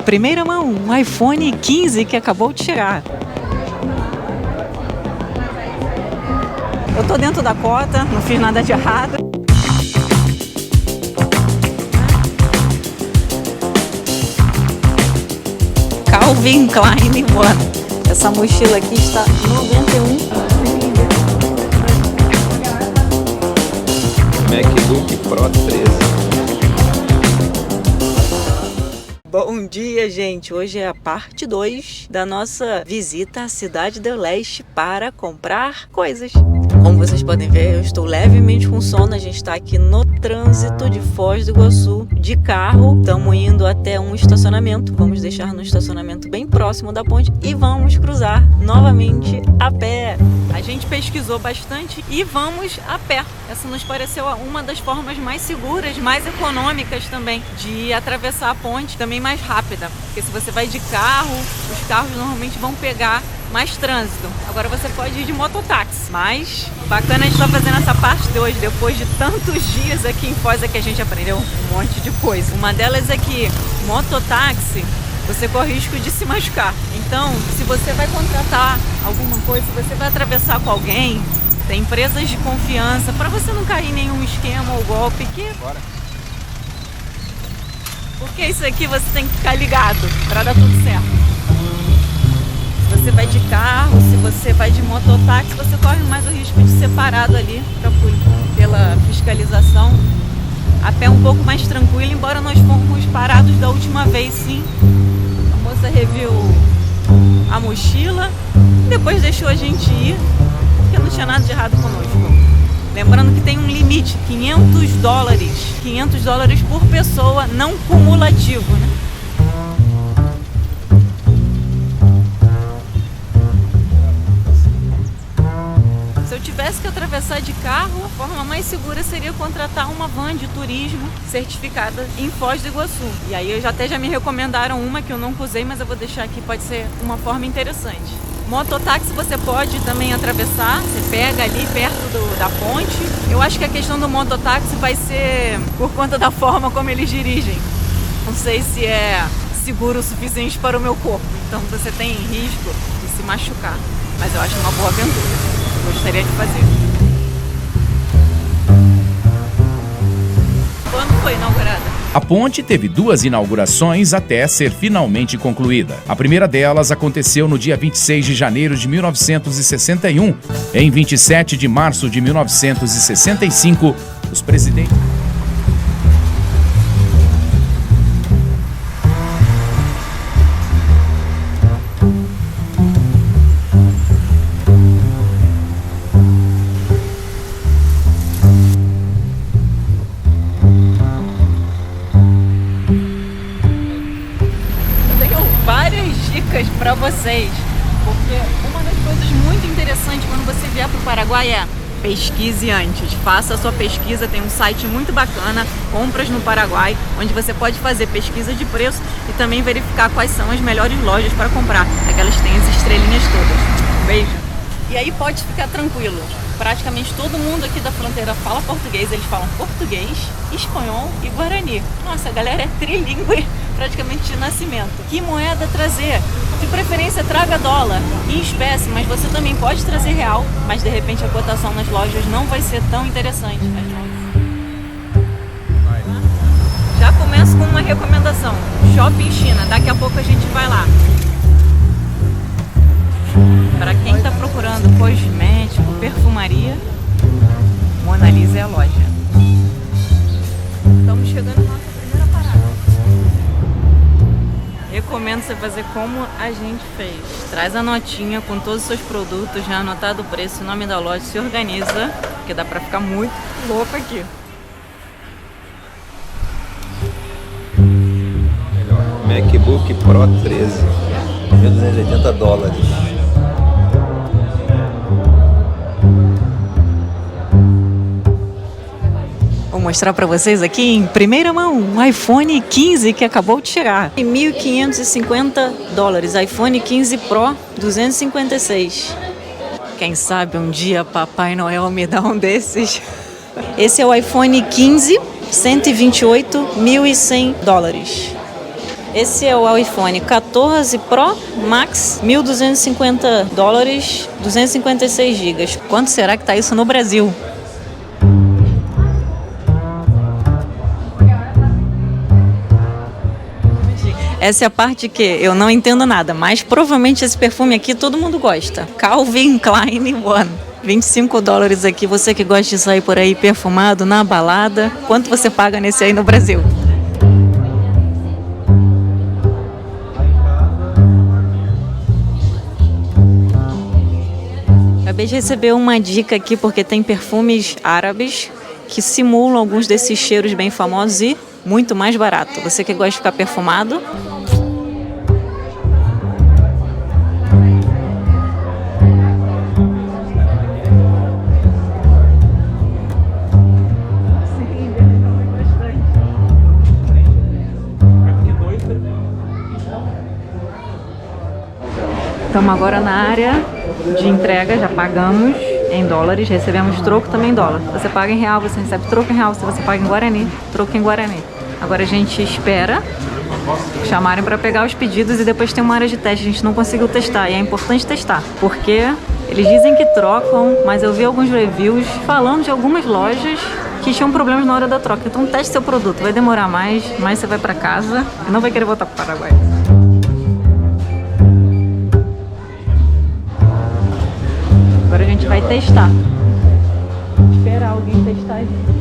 primeira mão, um iPhone 15 que acabou de chegar. Eu tô dentro da cota, não fiz nada de errado. Calvin Klein One. Essa mochila aqui está 91. MacBook Pro 13. Bom dia, gente! Hoje é a parte 2 da nossa visita à Cidade do Leste para comprar coisas. Como vocês podem ver, eu estou levemente com sono. A gente está aqui no trânsito de Foz do Iguaçu de carro. Estamos indo até um estacionamento. Vamos deixar no estacionamento bem próximo da ponte e vamos cruzar novamente a pé. A gente pesquisou bastante e vamos a pé. Essa nos pareceu uma das formas mais seguras, mais econômicas também de atravessar a ponte, também mais rápida. Porque se você vai de carro, os carros normalmente vão pegar mais trânsito. Agora você pode ir de mototáxi. Mas bacana a gente estar fazendo essa parte de hoje, depois de tantos dias aqui em Foz, é que a gente aprendeu um monte de coisa. Uma delas é que mototáxi, você corre risco de se machucar. Então, se você vai contratar alguma coisa, se você vai atravessar com alguém, tem empresas de confiança, para você não cair em nenhum esquema ou golpe. Porque isso aqui você tem que ficar ligado para dar tudo certo. Se você vai de carro, se você vai de mototáxi, você corre mais o risco de ser parado ali pela fiscalização. A pé um pouco mais tranquilo, embora nós fomos parados da última vez, sim. A moça reviu a mochila, depois deixou a gente ir, porque não tinha nada de errado conosco. Lembrando que tem um limite, $500. $500 por pessoa, não cumulativo, né? Se eu tivesse que atravessar de carro, a forma mais segura seria contratar uma van de turismo certificada em Foz do Iguaçu. E aí até já me recomendaram uma que eu nunca usei, mas eu vou deixar aqui, pode ser uma forma interessante. Mototáxi você pode também atravessar, você pega ali perto da ponte. Eu acho que a questão do mototáxi vai ser por conta da forma como eles dirigem. Não sei se é seguro o suficiente para o meu corpo, então você tem risco de se machucar. Mas eu acho uma boa aventura. Gostaria de fazer. Quando foi inaugurada? A ponte teve 2 inaugurações até ser finalmente concluída. A primeira delas aconteceu no dia 26 de janeiro de 1961. Em 27 de março de 1965, os presidentes... para vocês, porque uma das coisas muito interessantes quando você vier para o Paraguai é pesquise antes, faça a sua pesquisa. Tem um site muito bacana, Compras no Paraguai, onde você pode fazer pesquisa de preço e também verificar quais são as melhores lojas para comprar, aquelas que têm as estrelinhas todas. Um beijo! E aí pode ficar tranquilo, praticamente todo mundo aqui da fronteira fala português, eles falam português, espanhol e guarani. Nossa, a galera é trilingüe praticamente de nascimento. Que moeda trazer? De preferência traga dólar em espécie, mas você também pode trazer real, mas de repente a cotação nas lojas não vai ser tão interessante. Já começo com uma recomendação, Shopping China, daqui a pouco a gente vai lá. Para quem está procurando cosmético, perfumaria, Mona Lisa é a loja. Estamos chegando na nossa primeira parada. Recomendo você fazer como a gente fez. Traz a notinha com todos os seus produtos, já anotado o preço, o nome da loja, se organiza, porque dá pra ficar muito louco aqui. MacBook Pro 13, $1.280. Vou mostrar para vocês aqui em primeira mão um iPhone 15 que acabou de chegar. $1.550. iPhone 15 Pro 256. Quem sabe um dia Papai Noel me dá um desses. Esse é o iPhone 15, $128.100. Esse é o iPhone 14 Pro Max, $1.250, 256 GB. Quanto será que tá isso no Brasil? Essa é a parte que eu não entendo nada, mas provavelmente esse perfume aqui todo mundo gosta. Calvin Klein One. $25 aqui, você que gosta de sair por aí perfumado na balada. Quanto você paga nesse aí no Brasil? Acabei de receber uma dica aqui porque tem perfumes árabes que simulam alguns desses cheiros bem famosos e muito mais barato. Você que gosta de ficar perfumado. Estamos agora na área de entrega, já pagamos em dólares, recebemos troco também em dólar. Você paga em real, você recebe troco em real, se você paga em Guarani, troco em Guarani. Agora a gente espera chamarem para pegar os pedidos e depois tem uma área de teste. A gente não conseguiu testar e é importante testar, porque eles dizem que trocam, mas eu vi alguns reviews falando de algumas lojas que tinham problemas na hora da troca. Então teste seu produto, vai demorar mais, mas você vai para casa e não vai querer voltar para o Paraguai. Agora a gente vai testar. Esperar alguém testar a gente.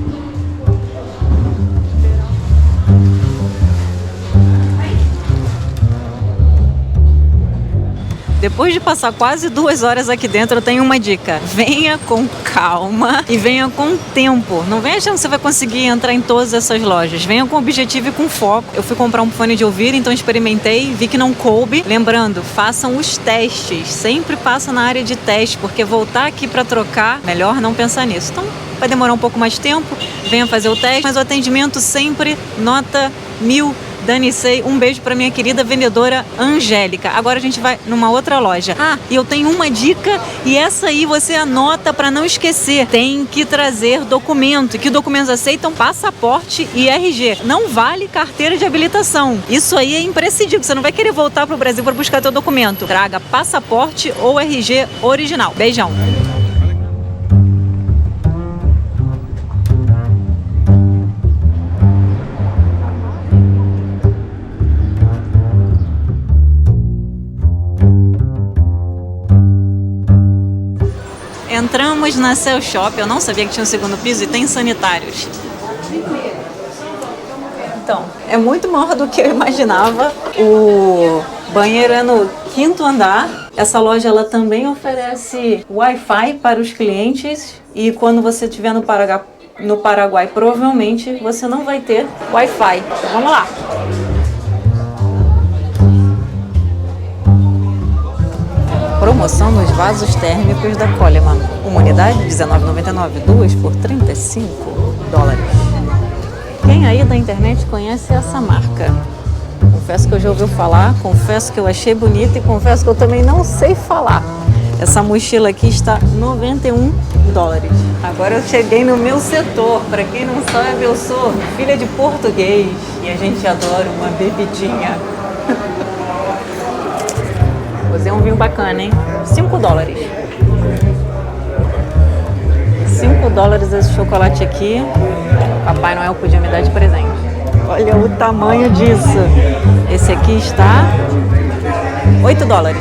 Depois de passar quase 2 horas aqui dentro, eu tenho uma dica. Venha com calma e venha com tempo. Não venha achando que você vai conseguir entrar em todas essas lojas. Venha com objetivo e com foco. Eu fui comprar um fone de ouvido, então experimentei, vi que não coube. Lembrando, façam os testes. Sempre passa na área de teste, porque voltar aqui para trocar, melhor não pensar nisso. Então, vai demorar um pouco mais de tempo. Venha fazer o teste, mas o atendimento sempre nota 1000. Danicei, um beijo para minha querida vendedora Angélica. Agora a gente vai numa outra loja. E eu tenho uma dica e essa aí você anota para não esquecer. Tem que trazer documento. E que documentos aceitam? Passaporte e RG. Não vale carteira de habilitação. Isso aí é imprescindível. Você não vai querer voltar para o Brasil para buscar teu documento. Traga passaporte ou RG original. Beijão. Entramos na Cell Shop, eu não sabia que tinha um segundo piso e tem sanitários. Então, é muito maior do que eu imaginava. O banheiro é no 5º andar. Essa loja ela também oferece Wi-Fi para os clientes e quando você estiver no Paraguai, provavelmente você não vai ter Wi-Fi. Então, vamos lá! Promoção nos vasos térmicos da Coleman. Uma unidade, R$19,99, 2 por $35. Quem aí da internet conhece essa marca? Confesso que eu já ouvi falar, confesso que eu achei bonita e confesso que eu também não sei falar. Essa mochila aqui está $91. Agora eu cheguei no meu setor. Para quem não sabe, eu sou filha de português e a gente adora uma bebidinha. Usei um vinho bacana, hein? $5. $5 esse chocolate aqui. Papai Noel podia me dar de presente. Olha o tamanho disso. Esse aqui está $8.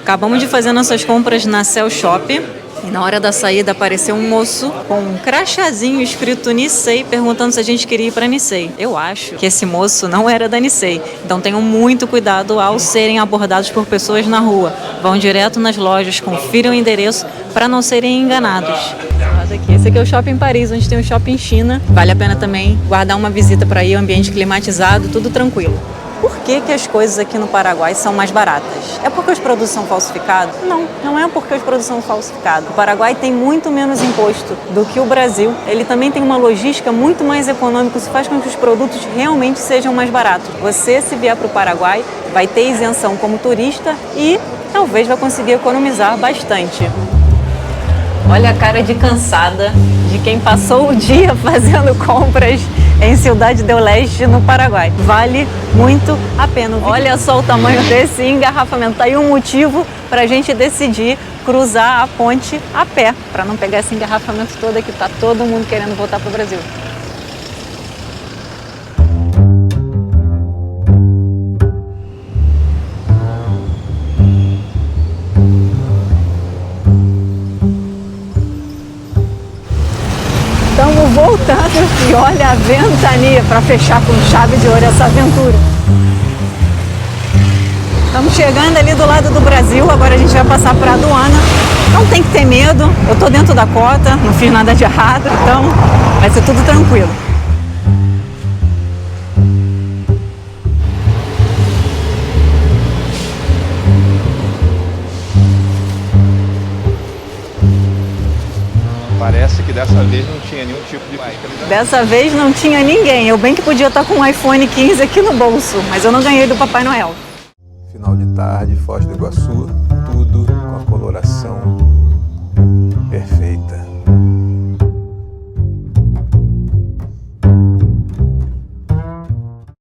Acabamos de fazer nossas compras na Cell Shop. E na hora da saída apareceu um moço com um crachazinho escrito Nicei, perguntando se a gente queria ir para Nicei. Eu acho que esse moço não era da Nicei, então tenham muito cuidado ao serem abordados por pessoas na rua. Vão direto nas lojas, confiram o endereço para não serem enganados. Esse aqui é o Shopping Paris, onde tem o Shopping China. Vale a pena também guardar uma visita para ir, ambiente climatizado, tudo tranquilo. Por que as coisas aqui no Paraguai são mais baratas? É porque os produtos são falsificados? Não, não é porque os produtos são falsificados. O Paraguai tem muito menos imposto do que o Brasil. Ele também tem uma logística muito mais econômica, isso faz com que os produtos realmente sejam mais baratos. Você, se vier para o Paraguai, vai ter isenção como turista e talvez vai conseguir economizar bastante. Olha a cara de cansada de quem passou o dia fazendo compras em Cidade del Leste, no Paraguai. Vale muito a pena. Olha só o tamanho desse engarrafamento. Tá aí um motivo para a gente decidir cruzar a ponte a pé, para não pegar esse engarrafamento todo aqui. Tá todo mundo querendo voltar para o Brasil. Estamos voltando e olha a ventania para fechar com chave de ouro essa aventura. Estamos chegando ali do lado do Brasil, agora a gente vai passar para a aduana. Não tem que ter medo, eu estou dentro da cota, não fiz nada de errado, então vai ser tudo tranquilo. Parece que dessa vez não tinha nenhum tipo de fiscalização. Dessa vez não tinha ninguém, eu bem que podia estar com um iPhone 15 aqui no bolso, mas eu não ganhei do Papai Noel. Final de tarde, Foz do Iguaçu.